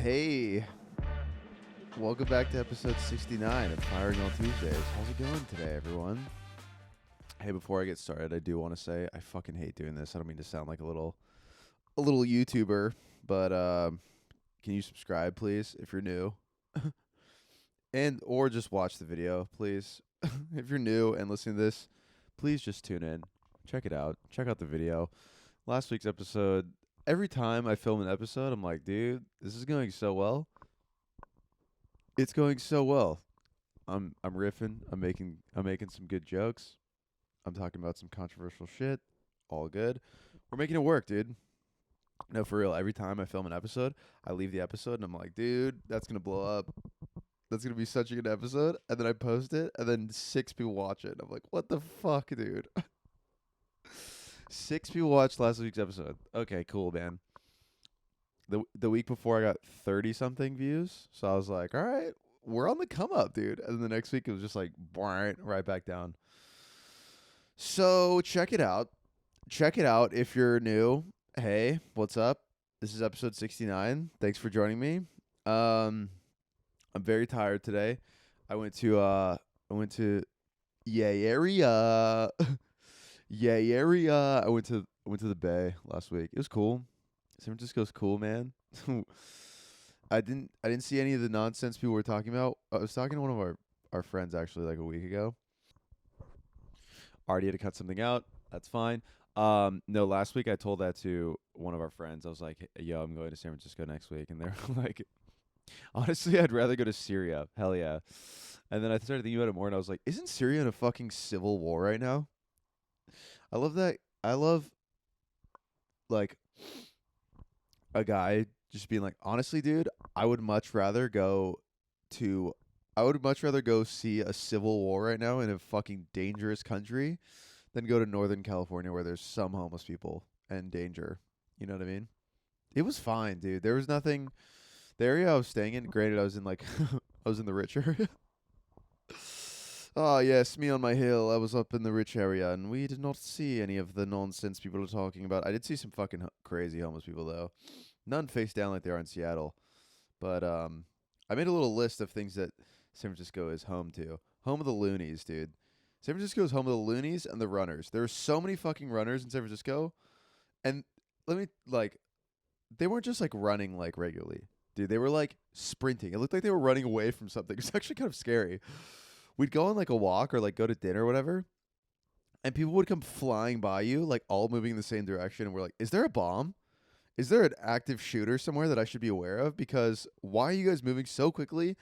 Hey, welcome back to episode 69 of Firing on Tuesdays. How's it going today, everyone? Hey, before I get started, I do want to say I fucking hate doing this. I don't mean to sound like a little YouTuber, but can you subscribe, please, if you're new, and or just watch the video, please. If you're new and listening to this, please just tune in, check it out, check out the video. Last week's episode. Every time I film an episode, I'm like, dude, this is going so well. It's going so well. I'm riffing. I'm making some good jokes. I'm talking about some controversial shit. All good. We're making it work, dude. No, for real. Every time I film an episode, I leave the episode and I'm like, dude, that's gonna blow up. That's gonna be such a good episode. And then I post it, and then 6 people watch it. I'm like, what the fuck, dude? 6 people watched last week's episode. Okay, cool, man. The week before I got 30 something views. So I was like, all right, we're on the come up, dude. And then the next week it was just like right back down. So check it out. Check it out if you're new. Hey, what's up? This is episode 69. Thanks for joining me. I'm very tired today. I went to Yay area. Yay area. I went to the Bay last week. It was cool. San Francisco's cool, man. I didn't see any of the nonsense people were talking about. I was talking to one of our friends actually like a week ago. Already had to cut something out. That's fine. No, last week I told that to one of our friends. I was like, "Hey, yo, I'm going to San Francisco next week," and they're like, honestly, I'd rather go to Syria. Hell yeah. And then I started thinking about it more, and I was like, isn't Syria in a fucking civil war right now? I love that. I love like a guy just being like, honestly, dude, I would much rather go to I would much rather go see a civil war right now in a fucking dangerous country than go to Northern California where there's some homeless people and danger. You know what I mean? It was fine, dude. There was nothing. The area I was staying in, granted, I was in like I was in the rich area. Oh yes, me on my hill. I was up in the rich area, and we did not see any of the nonsense people are talking about. I did see some fucking crazy homeless people though. None face down like they are in Seattle. But I made a little list of things that San Francisco is home to. Home of the loonies, dude. San Francisco is home of the loonies and the runners. There are so many fucking runners in San Francisco, and let me like, they weren't just like running like regularly, dude. They were like sprinting. It looked like they were running away from something. It's actually kind of scary. We'd go on like a walk or like go to dinner or whatever, and people would come flying by you, like all moving in the same direction. And we're like, is there a bomb? Is there an active shooter somewhere that I should be aware of? Because why are you guys moving so quickly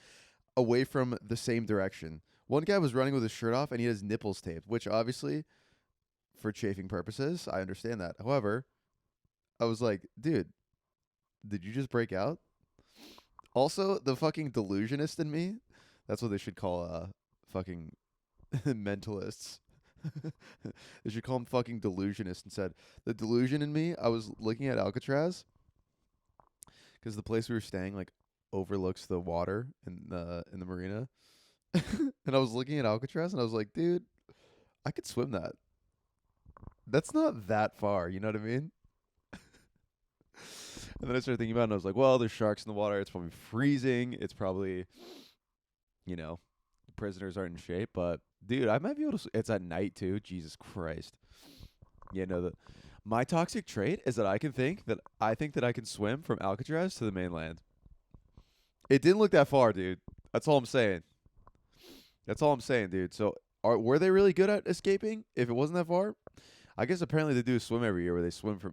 away from the same direction? One guy was running with his shirt off and he has nipples taped, which obviously for chafing purposes, I understand that. However, I was like, dude, did you just break out? Also, the fucking delusionist in me, that's what they should call fucking mentalists. They should call them fucking delusionists instead. The delusion in me, I was looking at Alcatraz because the place we were staying like overlooks the water in the marina. And I was looking at Alcatraz and I was like, dude, I could swim that. That's not that far, you know what I mean? And then I started thinking about it and I was like, well, there's sharks in the water. It's probably freezing. It's probably, the prisoners aren't in shape. But, dude, I might be able to. It's at night, too. Jesus Christ. Yeah, no, my toxic trait is that I think that I can swim from Alcatraz to the mainland. It didn't look that far, dude. That's all I'm saying. That's all I'm saying, dude. So, were they really good at escaping if it wasn't that far? I guess apparently they do a swim every year where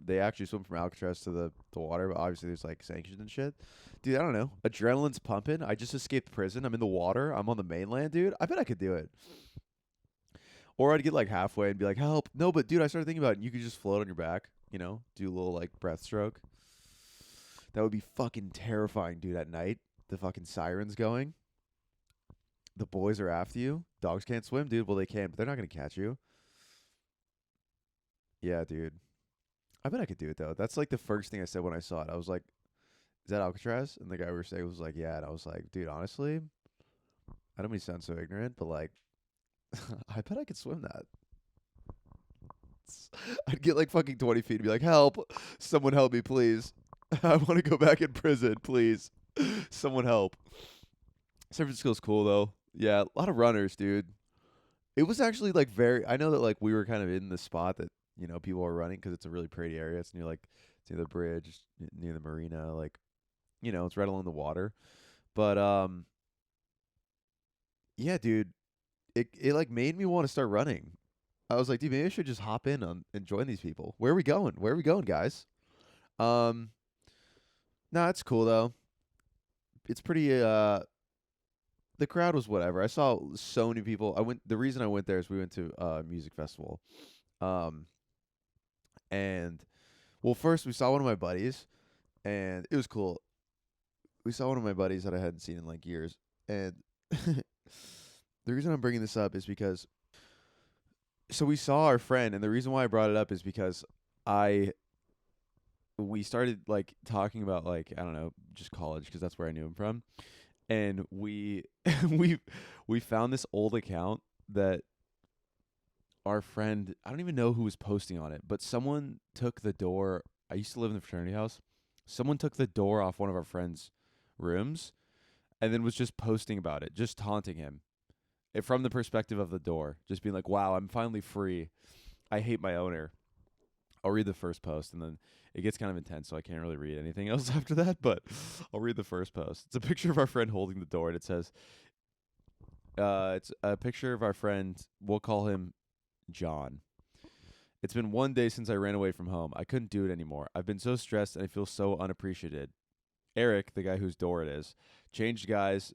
they actually swim from Alcatraz to the water, but obviously there's like sanctions and shit. Dude, I don't know. Adrenaline's pumping. I just escaped prison. I'm in the water. I'm on the mainland, dude. I bet I could do it. Or I'd get like halfway and be like, help. No, but dude, I started thinking about it. You could just float on your back, do a little like breaststroke. That would be fucking terrifying, dude, at night. The fucking sirens going. The boys are after you. Dogs can't swim, dude. Well, they can, but they're not going to catch you. Yeah, dude. I bet I could do it though. That's like the first thing I said when I saw it. I was like, "Is that Alcatraz?" And the guy we were saying was like, "Yeah." And I was like, "Dude, honestly, I don't mean to sound so ignorant, but like, I bet I could swim that." I'd get like fucking 20 feet and be like, "Help! Someone help me, please! I want to go back in prison, please." Someone help. San Francisco's cool though. Yeah, a lot of runners, dude. It was actually like very. I know that like we were kind of in the spot that people are running because it's a really pretty area. It's near like it's near the bridge, near the marina. Like it's right along the water. But yeah, dude, it like made me want to start running. I was like, dude, maybe I should just hop in on and join these people. Where are we going? Where are we going, guys? Um, nah, it's cool though. It's pretty. The crowd was whatever. I saw so many people. I went. The reason I went there is we went to a music festival. Um, and well, first we saw one of my buddies, and it was cool. We saw one of my buddies that I hadn't seen in like years, and the reason I'm bringing this up is because so we saw our friend, and the reason why I brought it up is because I we started like talking about like I don't know just college because that's where I knew him from, and we we we found this old account that our friend I don't even know who was posting on it, but someone took the door. I used to live in the fraternity house. Someone took the door off one of our friends' rooms and then was just posting about it, just taunting him from the perspective of the door, just being like, "Wow, I'm finally free. I hate my owner." I'll read the first post and then it gets kind of intense, so I can't really read anything else after that, but I'll read the first post. It's a picture of our friend holding the door and it says, it's a picture of our friend, we'll call him John. It's been 1 day since I ran away from home. I couldn't do it anymore. I've been so stressed and I feel so unappreciated. Eric, the guy whose door it is, changed guys.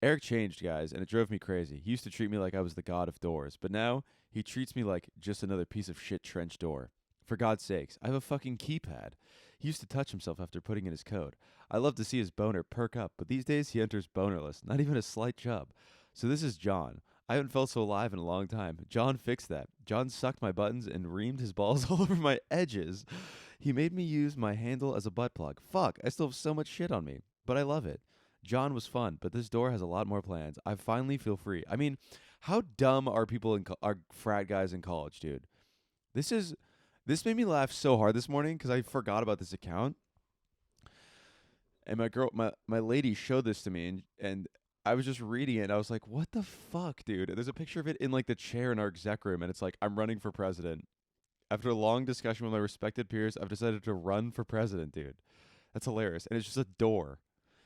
Eric changed guys, and it drove me crazy. He used to treat me like I was the god of doors, but now he treats me like just another piece of shit trench door. For God's sakes, I have a fucking keypad. He used to touch himself after putting in his code. I love to see his boner perk up, but these days he enters bonerless, not even a slight chub. So this is John. I haven't felt so alive in a long time. John fixed that. John sucked my buttons and reamed his balls all over my edges. He made me use my handle as a butt plug. Fuck, I still have so much shit on me, but I love it. John was fun, but this door has a lot more plans. I finally feel free. I mean, how dumb are people are frat guys in college, dude? This is this made me laugh so hard this morning because I forgot about this account. And my lady showed this to me, and I was just reading it, and I was like, "What the fuck, dude?" And there's a picture of it in like the chair in our exec room, and it's like, "I'm running for president." After a long discussion with my respected peers, I've decided to run for president, dude. That's hilarious, and it's just a door.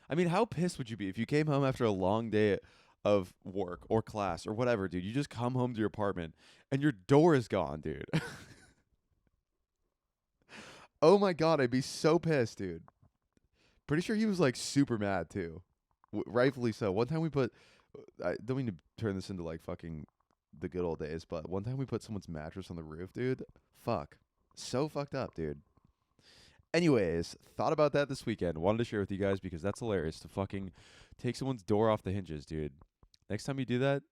I mean, how pissed would you be if you came home after a long day of work or class or whatever, dude? You just come home to your apartment and your door is gone, dude. Oh my god, I'd be so pissed, dude. Pretty sure he was like super mad too. Rightfully so. One time we put I don't mean to turn this into like fucking the good old days, but one time we put someone's mattress on the roof, dude. Fuck. So fucked up, dude. Anyways, thought about that this weekend. Wanted to share with you guys because that's hilarious to fucking take someone's door off the hinges, dude. Next time you do that,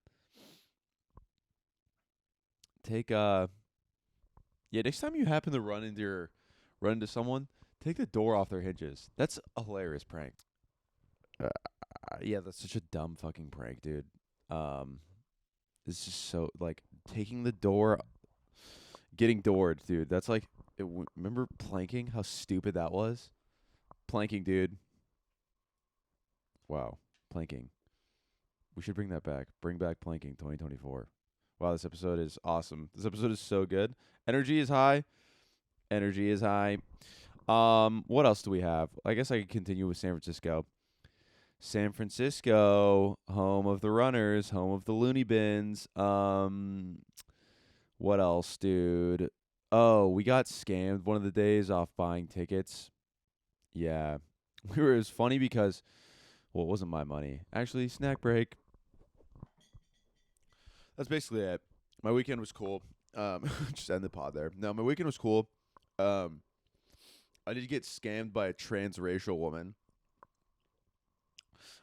take next time you happen to run into someone, take the door off their hinges. That's a hilarious prank. Yeah, that's such a dumb fucking prank, dude. Um it's just so like taking the door getting doored, dude. That's like remember planking? How stupid that was? Planking, dude. Wow. Planking. We should bring that back. Bring back planking 2024. Wow, this episode is awesome. This episode is so good. Energy is high. Energy is high. What else do we have? I guess I could continue with San Francisco. San Francisco, home of the runners, home of the loony bins. What else, dude? Oh, we got scammed one of the days off buying tickets. Yeah. It was funny because, well, it wasn't my money. Actually, snack break. That's basically it. My weekend was cool. Just end the pod there. No, my weekend was cool. I did get scammed by a transracial woman.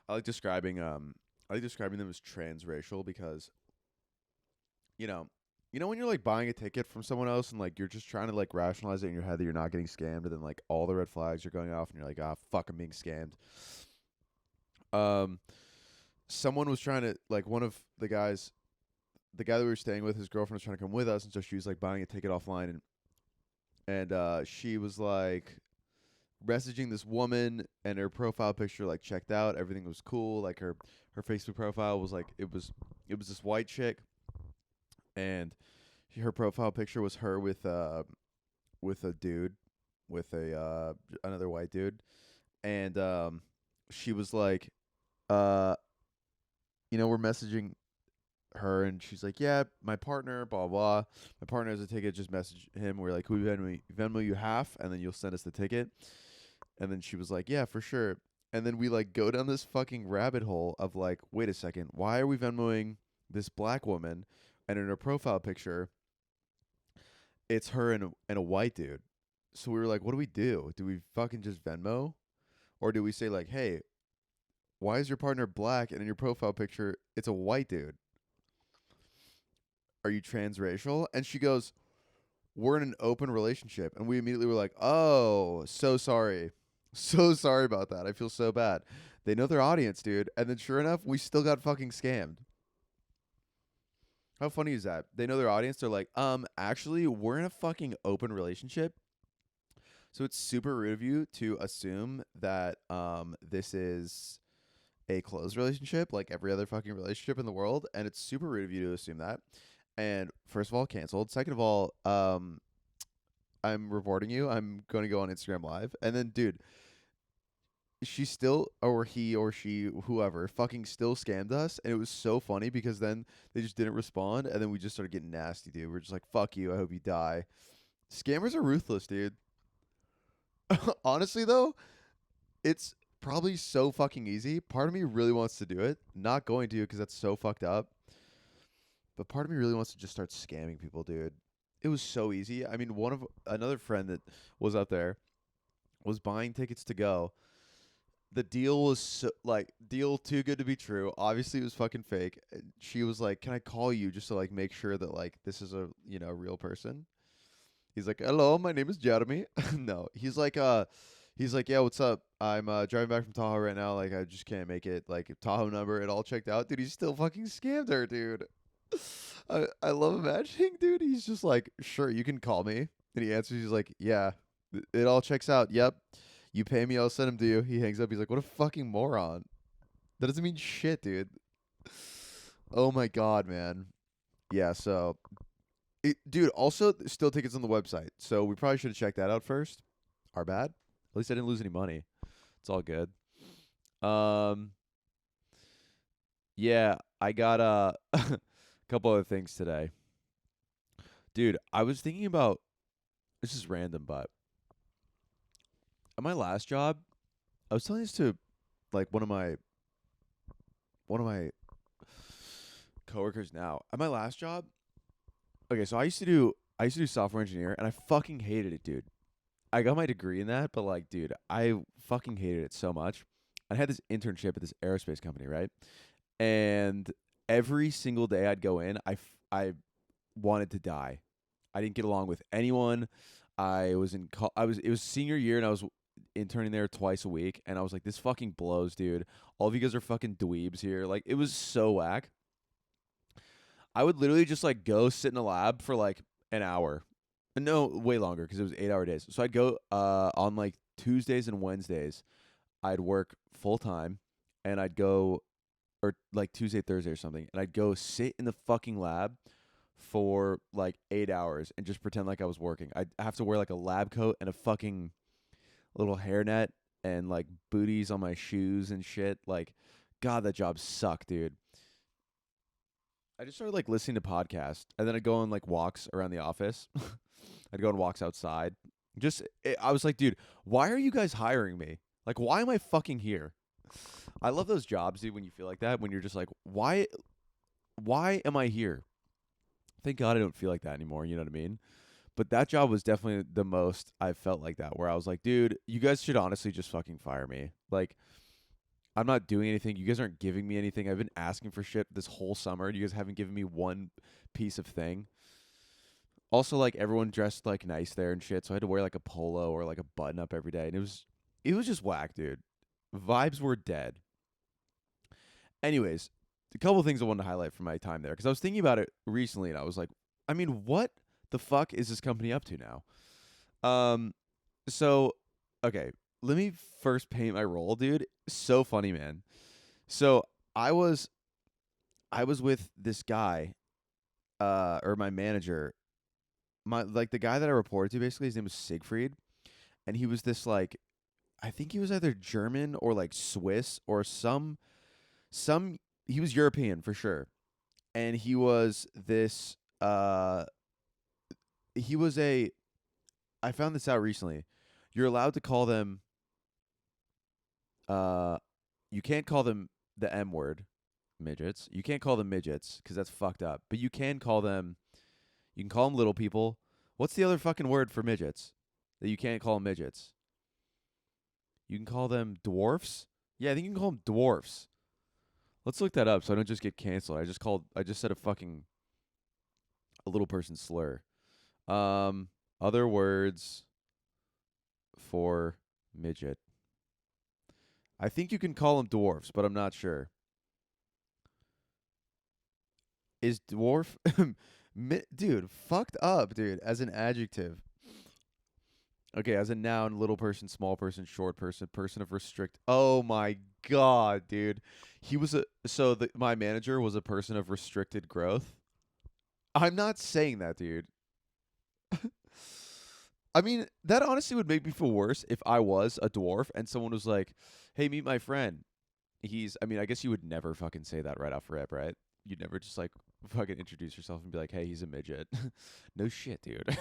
I like describing them as transracial because, you know, when you're like buying a ticket from someone else and like you're just trying to like rationalize it in your head that you're not getting scammed, and then like all the red flags are going off and you're like, ah, fuck, I'm being scammed. Someone was trying to like one of the guys, the guy that we were staying with, his girlfriend was trying to come with us, and so she was like buying a ticket offline, and she was like, messaging this woman, and her profile picture like checked out. Everything was cool. Like her Facebook profile was like it was this white chick, and her profile picture was her with a dude, with a another white dude, and she was like, uh we're messaging her, and she's like, yeah, my partner, blah blah. My partner has a ticket. Just message him. We're like, who Venmo you half, and then you'll send us the ticket. And then she was like, yeah, for sure. And then we like go down this fucking rabbit hole of like, wait a second, why are we Venmoing this black woman, and in her profile picture, it's her and a white dude. So we were like, what do we do? Do we fucking just Venmo, or do we say like, hey, why is your partner black and in your profile picture it's a white dude? Are you transracial? And she goes, we're in an open relationship. And we immediately were like, oh, so sorry. So sorry about that. I feel so bad. They know their audience, dude. And then sure enough, we still got fucking scammed. How funny is that? They know their audience. They're like, actually, we're in a fucking open relationship. So it's super rude of you to assume that this is a closed relationship like every other fucking relationship in the world. And it's super rude of you to assume that. And first of all, canceled. Second of all, I'm reporting you. I'm going to go on Instagram Live. And then, dude, she still, or he or she, whoever, fucking still scammed us. And it was so funny because then they just didn't respond. And then we just started getting nasty, dude. We're just like, fuck you. I hope you die. Scammers are ruthless, dude. Honestly, though, it's probably so fucking easy. Part of me really wants to do it. Not going to because that's so fucked up. But part of me really wants to just start scamming people, dude. It was so easy. I mean, another friend that was up there was buying tickets to go. The deal was deal too good to be true. Obviously, it was fucking fake. She was like, "Can I call you just to like make sure that like this is a real person?" He's like, "Hello, my name is Jeremy." No, he's like, "Yeah, what's up? I'm driving back from Tahoe right now. Like, I just can't make it. Like, Tahoe number, it all checked out, dude. He still fucking scammed her, dude." I love imagining, dude. He's just like, "Sure, you can call me," and he answers. He's like, "Yeah, it all checks out. Yep, you pay me, I'll send him to you." He hangs up. He's like, "What a fucking moron. That doesn't mean shit, dude." Oh my god, man. Yeah. So, dude. Also, there's still tickets on the website, so we probably should have checked that out first. Our bad. At least I didn't lose any money. It's all good. Um. Yeah, I got a couple other things today. Dude, I was thinking about, this is random, but at my last job, I was telling this to like one of my coworkers now. At my last job, okay, so I used to do software engineer, and I fucking hated it, dude. I got my degree in that, but like, dude, I fucking hated it so much. I had this internship at this aerospace company, right? And every single day I'd go in, I wanted to die. I didn't get along with anyone. I was in it was senior year, and I was interning there twice a week, and I was like, this fucking blows, dude. All of you guys are fucking dweebs here. Like, it was so whack. I would literally just like go sit in a lab for like an hour. No, way longer because it was 8-hour days. So I'd go on like Tuesdays and Wednesdays. I'd work full time, and I'd go, or like Tuesday, Thursday or something, and I'd go sit in the fucking lab for like 8 hours and just pretend like I was working. I'd have to wear like a lab coat and a fucking little hairnet and like booties on my shoes and shit. Like, God, that job sucked, dude. I just started like listening to podcasts, and then I'd go on like walks around the office. I'd go on walks outside. I was like, dude, why are you guys hiring me? Like, why am I fucking here? I love those jobs, dude, when you feel like that, when you're just like, why am I here? Thank God I don't feel like that anymore, you know what I mean? But that job was definitely the most I felt like that, where I was like, dude, you guys should honestly just fucking fire me. Like, I'm not doing anything. You guys aren't giving me anything. I've been asking for shit this whole summer. You guys haven't given me one piece of thing. Also, like, everyone dressed like nice there and shit, so I had to wear like a polo or like a button up every day, and it was just whack, dude. Vibes were dead. Anyways, a couple things I wanted to highlight from my time there, because I was thinking about it recently, and I was like, I mean, what the fuck is this company up to now? Um, so okay, let me first paint my role, dude. So funny, man. So I was I was with this guy, or my manager, my like the guy that I reported to. Basically, his name was Siegfried, and he was this like I think he was either German or like Swiss or some. He was European for sure, and he was this. He was a. I found this out recently. You're allowed to call them. Uh, you can't call them the M word, midgets. You can't call them midgets because that's fucked up. But you can call them. You can call them little people. What's the other fucking word for midgets that you can't call them midgets? You can call them dwarfs. Yeah, I think you can call them dwarfs. Let's look that up so I don't just get canceled. I just said a little person slur. Um Other words for midget. I think you can call them dwarfs, but I'm not sure. Is dwarf dude, fucked up, dude, as an adjective. Okay, as a noun, little person, small person, short person, person of restrict. Oh my god, dude. He was a so the my manager was a person of restricted growth. I'm not saying that, dude. I mean, that honestly would make me feel worse if I was a dwarf and someone was like, "Hey, meet my friend." I mean, I guess you would never fucking say that right off rip, right? You'd never just like fucking introduce yourself and be like, "Hey, he's a midget." No shit, dude.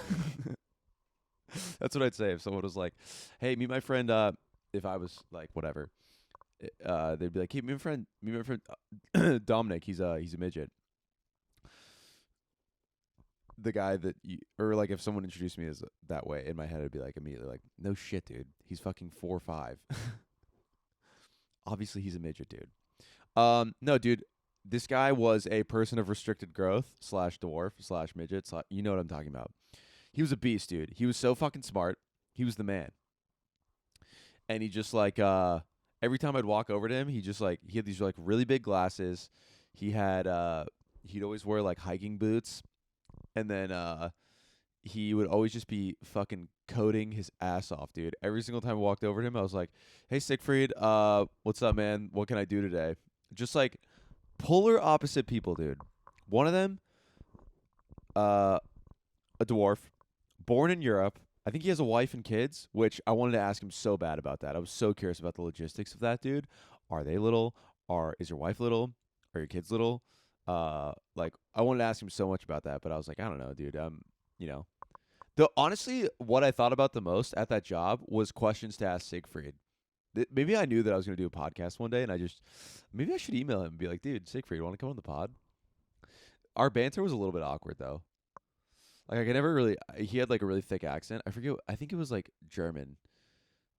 That's what I'd say if someone was like, "Hey, meet my friend." If I was like, whatever, they'd be like, "Hey, meet my friend Dominic. He's a midget." The guy that you, or like if someone introduced me as that way in my head, I'd be like immediately like, "No shit, dude. He's fucking 4'5". Obviously, he's a midget, dude. No, dude. This guy was a person of restricted growth slash dwarf slash midget. You know what I'm talking about. He was a beast, dude. He was so fucking smart. He was the man. And he just like every time I'd walk over to him, he had these like really big glasses. He had he'd always wear like hiking boots, and then he would always just be fucking coding his ass off, dude. Every single time I walked over to him, I was like, "Hey, Siegfried, what's up, man? What can I do today?" Just like polar opposite people, dude. One of them, uh, a dwarf, born in Europe. I think he has a wife and kids, which I wanted to ask him so bad about that. I was so curious about the logistics of that, dude. Are they little? Is your wife little? Are your kids little? Like I wanted to ask him so much about that, but I was like, I don't know, dude. You know, honestly, what I thought about the most at that job was questions to ask Siegfried. Maybe I knew that I was going to do a podcast one day, and maybe I should email him and be like, dude, Siegfried, want to come on the pod? Our banter was a little bit awkward though. Like I could never really. He had like a really thick accent. I forget. I think it was like German,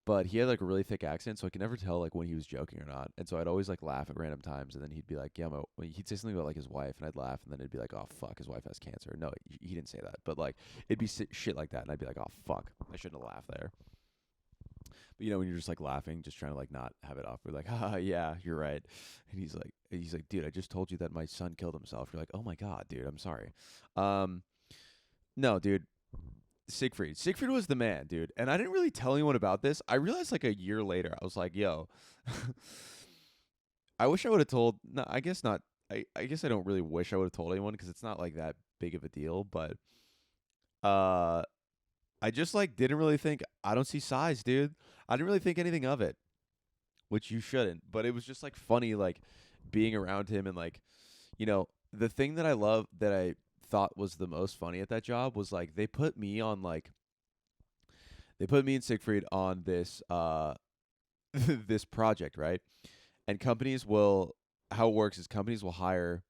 but he had like a really thick accent, so I could never tell like when he was joking or not. And so I'd always like laugh at random times, and then he'd be like, "Yeah, he'd say something about like his wife," and I'd laugh, and then it'd be like, "Oh fuck, his wife has cancer." No, he didn't say that, but like it'd be shit like that, and I'd be like, "Oh fuck, I shouldn't have laughed there." But when you're just like laughing, just trying to like not have it off, we're like, "Ah, yeah, you're right," and he's like, "Dude, I just told you that my son killed himself." You're like, "Oh my god, dude, I'm sorry." Um, no, dude. Siegfried. Siegfried was the man, dude. And I didn't really tell anyone about this. I realized like a year later, I was like, yo, I wish I would have told. No, I guess not. I guess I don't really wish I would have told anyone because it's not like that big of a deal. But uh, I just like didn't really think. I don't see size, dude. I didn't really think anything of it, which you shouldn't. But it was just like funny, like being around him and like, the thing that I love that I thought was the most funny at that job was like they put me and Siegfried on this this project, right? And companies will how it works is companies will hire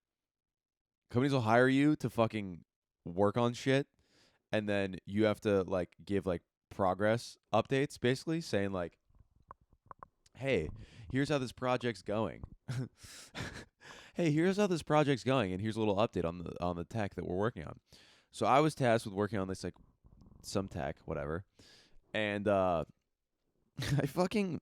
you to fucking work on shit, and then you have to like give like progress updates basically saying like, "Hey, here's how this project's going." Hey, here's how this project's going, and here's a little update on the tech that we're working on. So I was tasked with working on this like some tech, whatever. And I fucking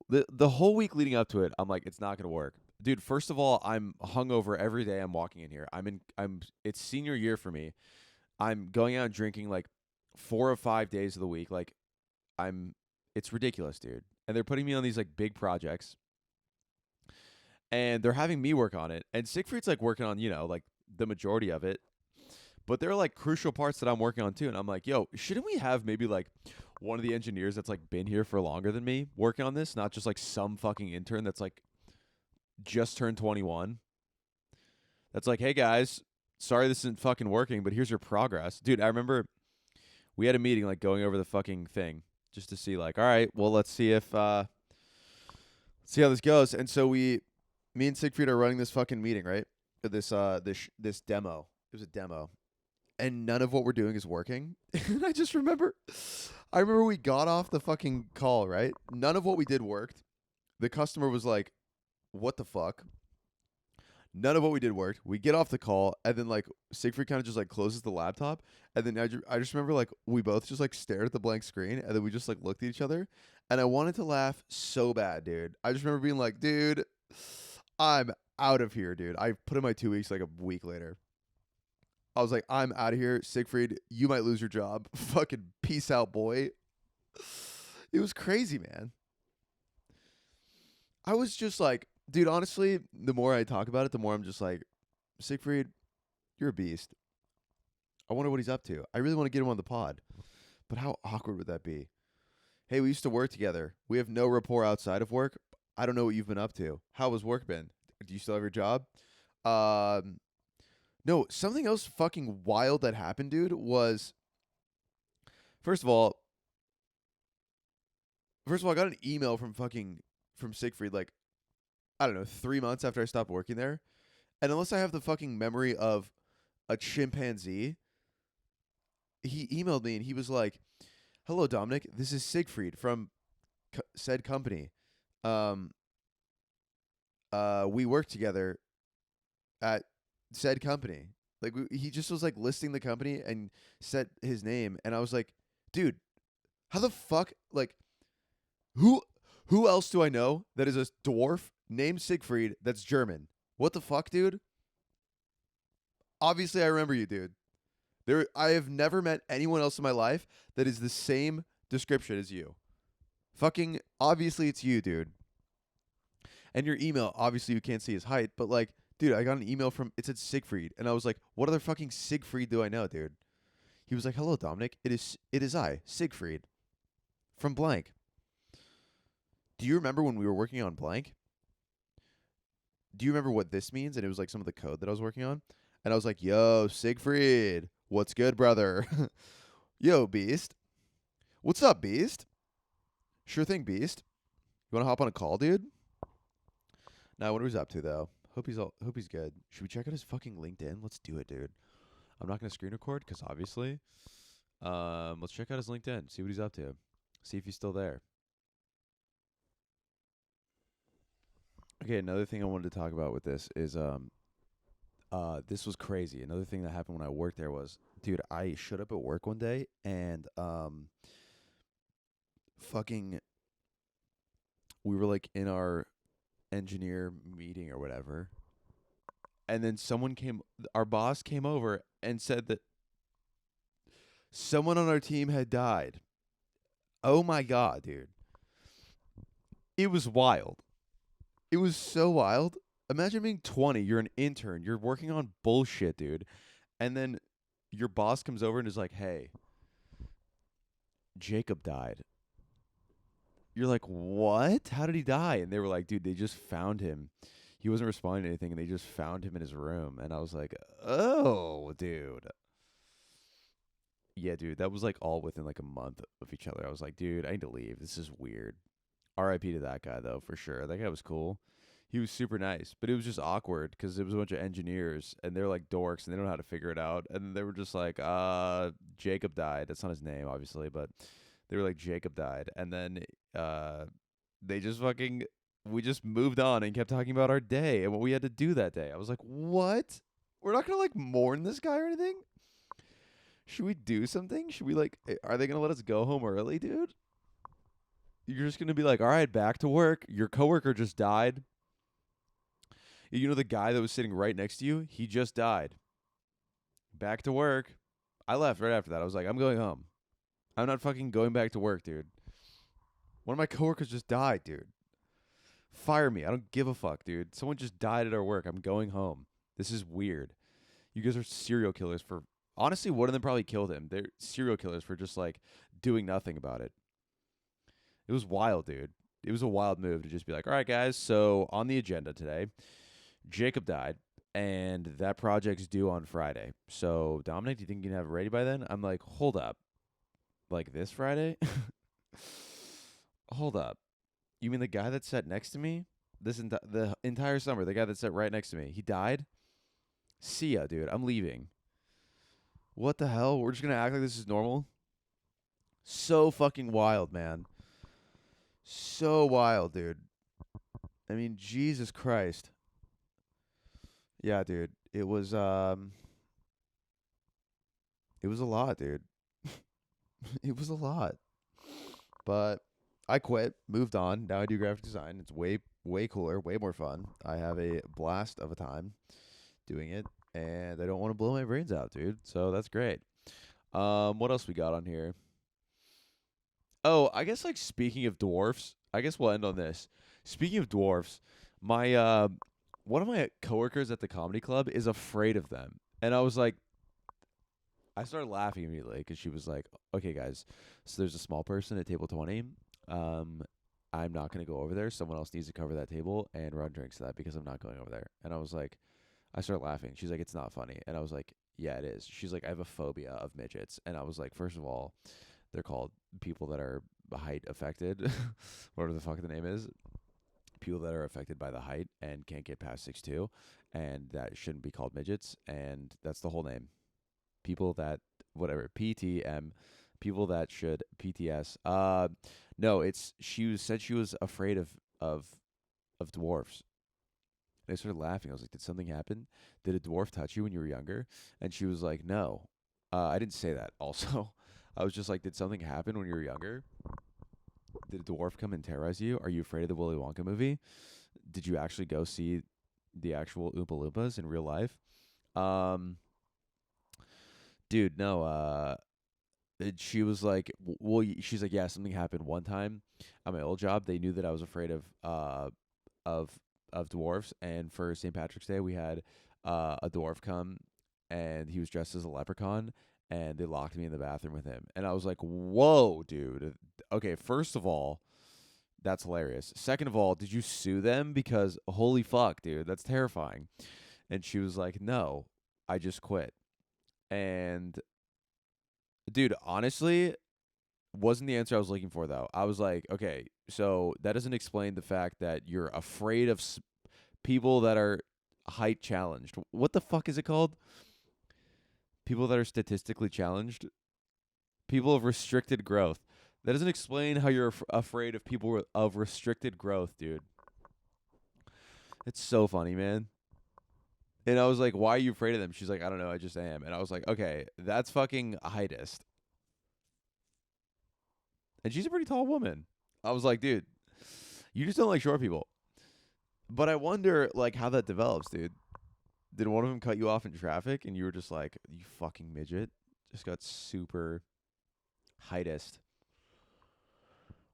the whole week leading up to it, I'm like, it's not gonna work, dude. First of all, I'm hungover every day. I'm walking in here. It's senior year for me. I'm going out and drinking like 4 or 5 days of the week. Like I'm It's ridiculous, dude. And they're putting me on these like big projects, and they're having me work on it. And Siegfried's like working on, like the majority of it. But there are like crucial parts that I'm working on too. And I'm like, yo, shouldn't we have maybe like one of the engineers that's like been here for longer than me working on this, not just like some fucking intern that's like just turned 21. That's like, hey guys, sorry this isn't fucking working, but here's your progress. Dude, I remember we had a meeting like going over the fucking thing just to see like, all right, well let's see if see how this goes. And so me and Siegfried are running this fucking meeting, right? This demo. It was a demo. And none of what we're doing is working. And I remember we got off the fucking call, right? None of what we did worked. The customer was like, what the fuck? None of what we did worked. We get off the call, and then like Siegfried kind of just like closes the laptop, and then I just remember like we both just like stared at the blank screen, and then we just like looked at each other, and I wanted to laugh so bad, dude. I just remember being like, dude, I'm out of here, dude. I put in my 2 weeks like a week later. I was like, I'm out of here. Siegfried, you might lose your job. Fucking peace out, boy. It was crazy, man. I was just like, dude, honestly, the more I talk about it, the more I'm just like, Siegfried, you're a beast. I wonder what he's up to. I really want to get him on the pod. But how awkward would that be? Hey, we used to work together. We have no rapport outside of work. I don't know what you've been up to. How has work been? Do you still have your job? No, something else fucking wild that happened, dude, was first of all, I got an email from Siegfried like I don't know, 3 months after I stopped working there. And unless I have the fucking memory of a chimpanzee, he emailed me and he was like, "Hello, Dominic. This is Siegfried from said company. Um, we work together at said company." Like he just was like listing the company and said his name, and I was like, "Dude, how the fuck? Like, who else do I know that is a dwarf named Siegfried that's German? What the fuck, dude? Obviously, I remember you, dude. I have never met anyone else in my life that is the same description as you. Fucking obviously, it's you, dude. And your email, obviously, you can't see his height, but like, dude, I got an email it said Siegfried, and I was like, what other fucking Siegfried do I know, dude? He was like, hello, Dominic. It is I, Siegfried, from blank. Do you remember when we were working on blank? Do you remember what this means? And it was like some of the code that I was working on. And I was like, yo, Siegfried, what's good, brother? Yo, Beast. What's up, Beast? Sure thing, Beast. You want to hop on a call, dude? Nah, I wonder what he's up to, though. Hope he's good. Should we check out his fucking LinkedIn? Let's do it, dude. I'm not going to screen record because obviously. Let's check out his LinkedIn. See what he's up to. See if he's still there. Okay, another thing I wanted to talk about with this is this was crazy. Another thing that happened when I worked there was, dude, I showed up at work one day and fucking we were like in our engineer meeting or whatever. And then our boss came over and said that someone on our team had died. Oh my God, dude. It was wild. It was so wild. Imagine being 20, you're an intern, you're working on bullshit, dude. And then your boss comes over and is like, hey, Jacob died. You're like, what? How did he die? And they were like, dude, they just found him. He wasn't responding to anything, and they just found him in his room. And I was like, oh, dude. Yeah, dude, that was like all within like a month of each other. I was like, dude, I need to leave. This is weird. R.I.P. to that guy, though, for sure. That guy was cool. He was super nice, but it was just awkward because it was a bunch of engineers, and they're like dorks, and they don't know how to figure it out. And they were just like, Jacob died. That's not his name, obviously, but they were like, Jacob died. And then they just we just moved on and kept talking about our day and what we had to do that day. I was like, what? We're not going to like mourn this guy or anything? Should we do something? Should we like, are they going to let us go home early, dude? You're just going to be like, all right, back to work. Your coworker just died. You know the guy that was sitting right next to you? He just died. Back to work. I left right after that. I was like, I'm going home. I'm not fucking going back to work, dude. One of my coworkers just died, dude. Fire me. I don't give a fuck, dude. Someone just died at our work. I'm going home. This is weird. You guys are serial killers for honestly, one of them probably killed him. They're serial killers for just like doing nothing about it. It was wild, dude. It was a wild move to just be like, all right, guys, so on the agenda today, Jacob died, and that project's due on Friday. So, Dominic, do you think you can have it ready by then? I'm like, hold up. Like this Friday? Hold up. You mean the guy that sat next to me? The entire summer, the guy that sat right next to me, he died? See ya, dude. I'm leaving. What the hell? We're just gonna act like this is normal? So fucking wild, man. So wild, dude. I mean, Jesus Christ. Yeah, dude. It was a lot, dude. It was a lot. But I quit, moved on. Now I do graphic design. It's way cooler, way more fun. I have a blast of a time doing it, and I don't want to blow my brains out, dude. So that's great. What else we got on here? Oh, I guess like speaking of dwarfs, I guess we'll end on this. Speaking of dwarfs, my one of my coworkers at the comedy club is afraid of them. And I was like, I started laughing immediately because she was like, "Okay, guys, so there's a small person at table 20. Um, I'm not gonna go over there. Someone else needs to cover that table and run drinks to that because I'm not going over there." And I was like, I started laughing. She's like, "It's not funny," and I was like, "Yeah, it is." She's like, "I have a phobia of midgets," and I was like, first of all, they're called people that are height affected, whatever the fuck the name is. People that are affected by the height and can't get past 6'2", and that shouldn't be called midgets, and that's the whole name. People that whatever PTM, people that should PTS. No, it's said she was afraid of dwarfs. And I started laughing. I was like, "Did something happen? Did a dwarf touch you when you were younger?" And she was like, "No." I didn't say that. Also, I was just like, "Did something happen when you were younger? Did a dwarf come and terrorize you? Are you afraid of the Willy Wonka movie? Did you actually go see the actual Oompa Loompas in real life?" Um, dude, no. And she was like, she's like, "Yeah, something happened one time at my old job. They knew that I was afraid of of dwarfs, and for St. Patrick's Day, we had a dwarf come, and he was dressed as a leprechaun, and they locked me in the bathroom with him." And I was like, "Whoa, dude. Okay, first of all, that's hilarious. Second of all, did you sue them? Because holy fuck, dude, that's terrifying." And she was like, "No, I just quit." And dude, honestly, wasn't the answer I was looking for though. I was like, okay, so that doesn't explain the fact that you're afraid of people that are height challenged. What the fuck is it called? People that are statistically challenged? People of restricted growth. That doesn't explain how you're afraid of people of restricted growth, dude. It's so funny, man. And I was like, "Why are you afraid of them?" She's like, "I don't know, I just am." And I was like, "Okay, that's fucking heightist." And she's a pretty tall woman. I was like, "Dude, you just don't like short people." But I wonder, like, how that develops, dude. Did one of them cut you off in traffic and you were just like, "You fucking midget"? Just got super heightist.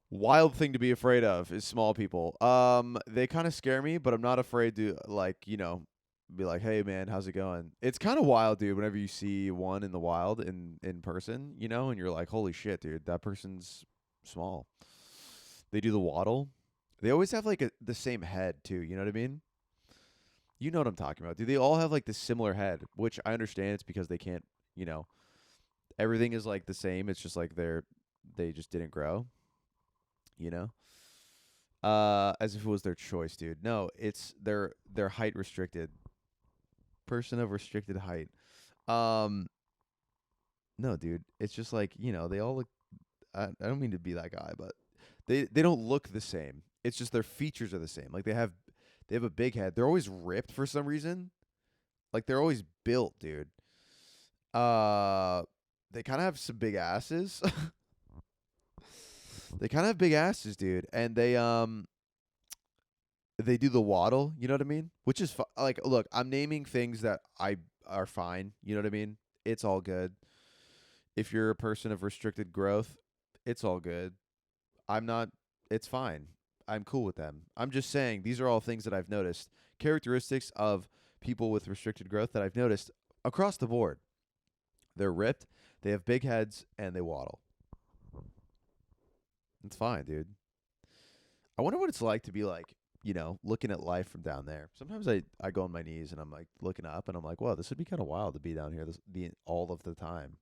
Wild thing to be afraid of is small people. They kind of scare me, but I'm not afraid to like, be like, "Hey man, how's it going?" It's kind of wild, dude, whenever you see one in the wild in person, and you're like, "Holy shit, dude, that person's small." They do the waddle. They always have like the same head too, you know what I mean? You know what I'm talking about. Do they all have like this similar head, which I understand it's because they can't, you know, everything is like the same. It's just like they just didn't grow, you know? As if it was their choice, dude. No, it's they're height restricted. Person of restricted height. Um no, dude. It's just like, they all look I don't mean to be that guy, but they don't look the same. It's just their features are the same. Like they have a big head. They're always ripped for some reason. Like they're always built, dude. Uh they kind of have some big asses. They kind of have big asses, dude. And they do the waddle, you know what I mean? Which is like, look, I'm naming things that I are fine, you know what I mean? It's all good. If you're a person of restricted growth, it's all good. I'm not It's fine. I'm cool with them. I'm just saying these are all things that I've noticed. Characteristics of people with restricted growth that I've noticed across the board. They're ripped, they have big heads, and they waddle. It's fine, dude. I wonder what it's like to be like, looking at life from down there. Sometimes I go on my knees and I'm like looking up and I'm like, whoa, this would be kind of wild to be down here all of the time.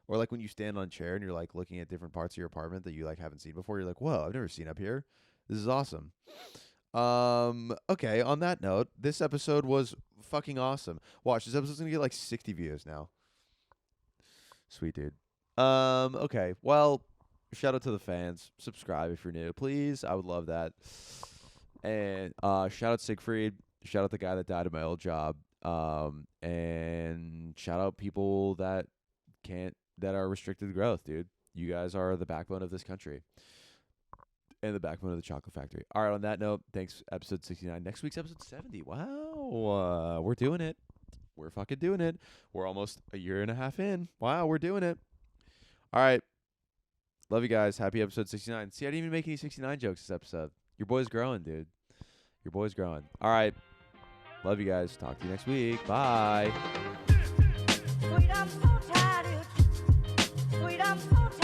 Or like when you stand on a chair and you're like looking at different parts of your apartment that you like haven't seen before. You're like, whoa, I've never seen up here. This is awesome. Okay, on that note, this episode was fucking awesome. Watch, this episode's gonna get like 60 views now. Sweet dude. Okay. Well, shout out to the fans. Subscribe if you're new, please. I would love that. And shout out Siegfried. Shout out the guy that died at my old job. And shout out people that are restricted to growth, dude. You guys are the backbone of this country. And the backbone of the chocolate factory. All right, on that note, thanks. Episode 69. Next week's episode 70. Wow. We're doing it. We're fucking doing it. We're almost a year and a half in. Wow, we're doing it. All right. Love you guys. Happy episode 69. See, I didn't even make any 69 jokes this episode. Your boy's growing, dude. Your boy's growing. All right. Love you guys. Talk to you next week. Bye. Sweet, I'm so tired. Sweet, I'm so tired.